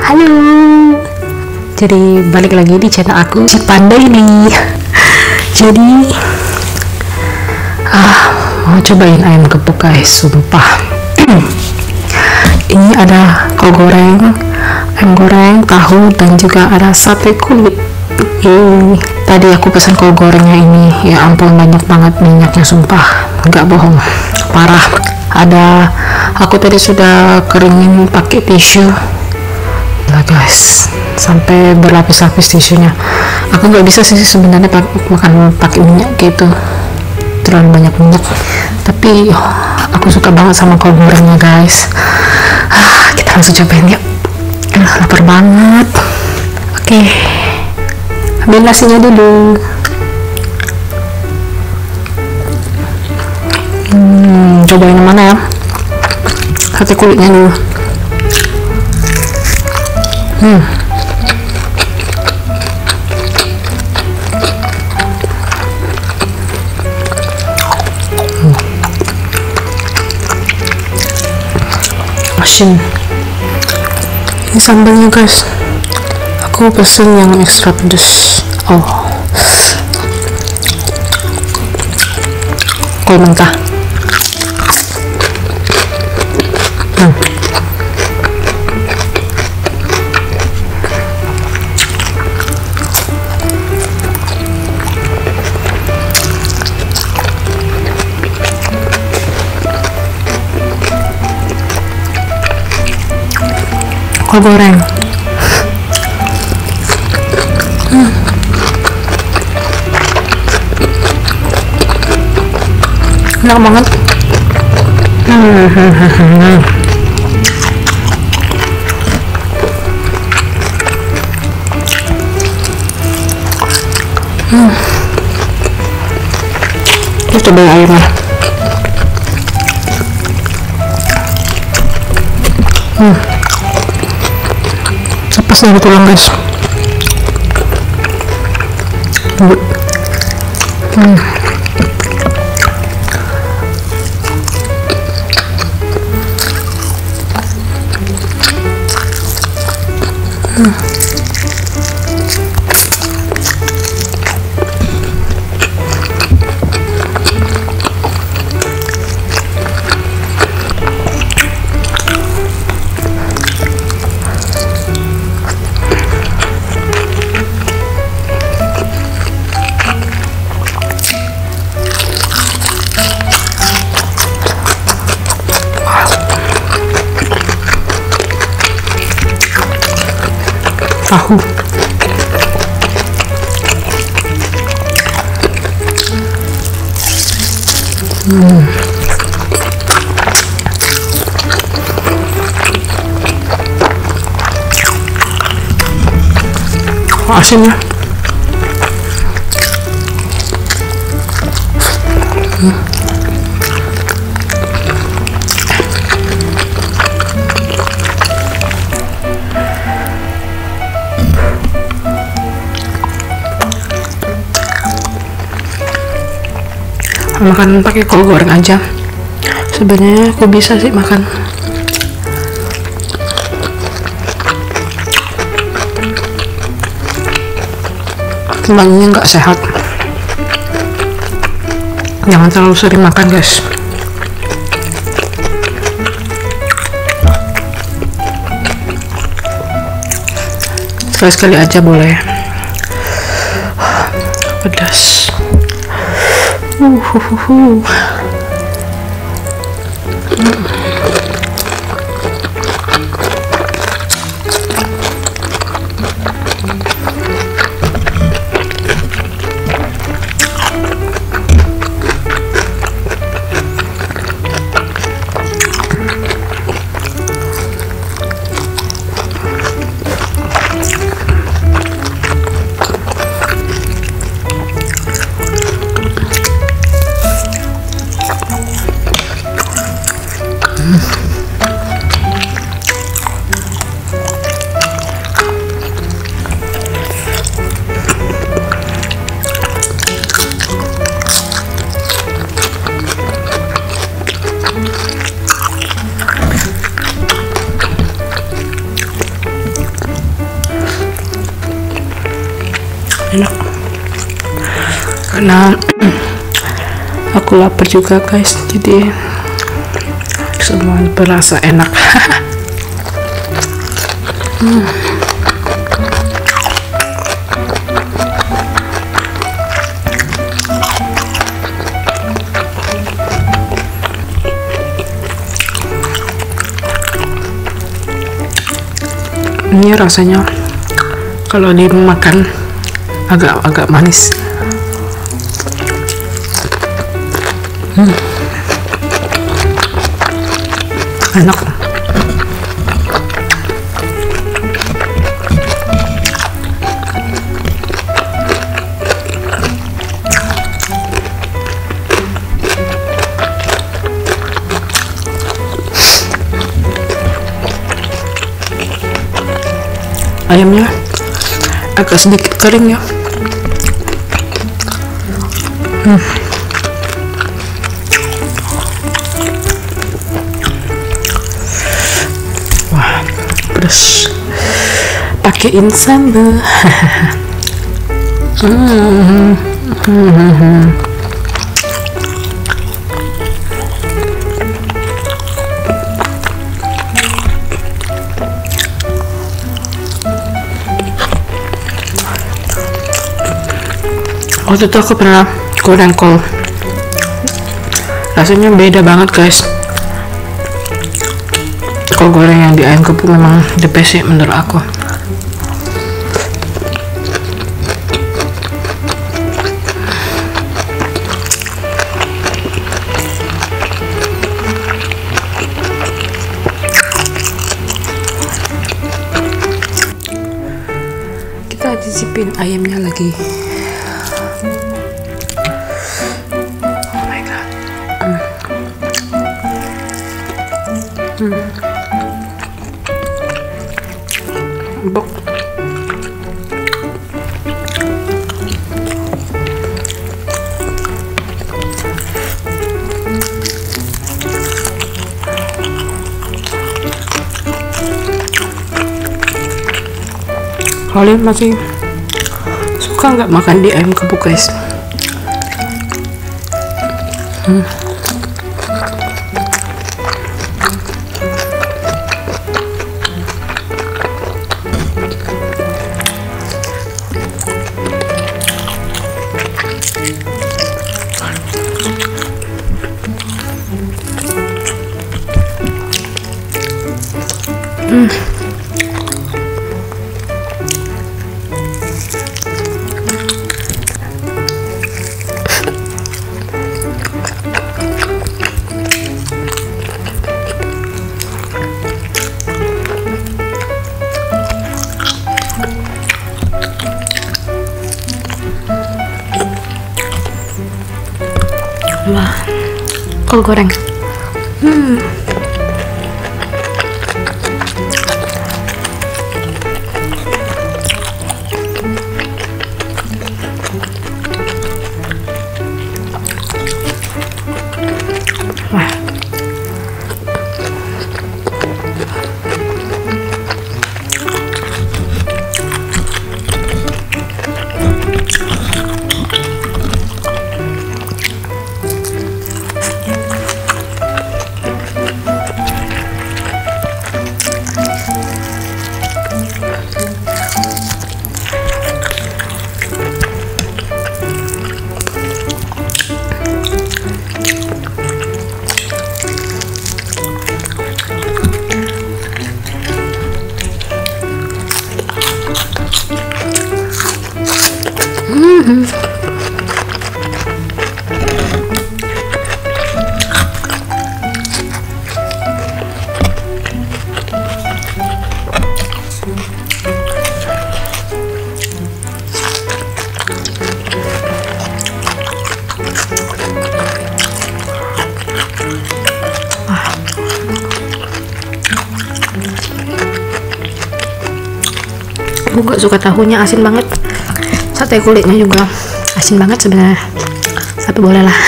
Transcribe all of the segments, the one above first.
Halo. Jadi balik lagi di channel aku si Panda ini. Jadi mau cobain ayam gepuk guys, sumpah. Ini ada kol goreng, ayam goreng, tahu, dan juga ada sate kulit. Tadi aku pesan kol gorengnya ini, ya ampun banyak banget minyaknya, sumpah, nggak bohong, parah. Aku tadi sudah keringin pakai tisu lah guys, sampai berlapis-lapis tisunya. Aku nggak bisa sih sebenarnya makan pakai minyak gitu, terlalu banyak minyak, tapi aku suka banget sama kol gorengnya guys. Kita langsung cobain yuk. Lapar banget. Oke, ambil nasinya dulu. Cobain yang mana ya? Sate kulitnya dulu. Asin. Ini sambalnya guys, aku pesen yang extra pedas. Kol mentah. Kol goreng. Enak banget. Kita coba ayamnya. Lepas dari tulang guys. Tahu. Asinnya. Makan pakai kol goreng aja. Sebenarnya aku bisa sih makan. Cuman ini nggak sehat. Jangan terlalu sering makan guys. Sekali-sekali aja boleh. Pedas. enak karena aku lapar juga guys, jadi semua berasa enak. Ini rasanya kalau dimakan agak manis. Enak. Ayamnya agak sedikit kering ya. Wah, pedas. Pakein sambal. Waktu itu aku pernah goreng kol, rasanya beda banget guys. Kol goreng yang di ayam kepung memang the best sih menurut aku. Kita cicipin ayamnya lagi. Empuk. Kalian masih suka nggak makan di ayam kepuk guys? Wah, kol goreng. Wah. Aku gak suka tahunya asin banget, sate kulitnya juga asin banget sebenarnya, tapi boleh lah.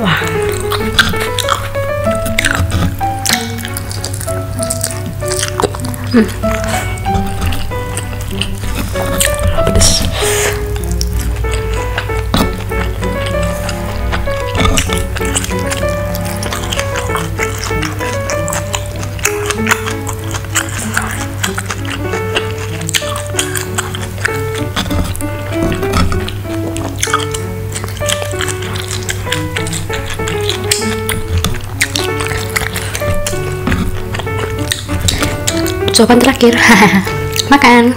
Wah, Pedes. Jawaban terakhir. Makan.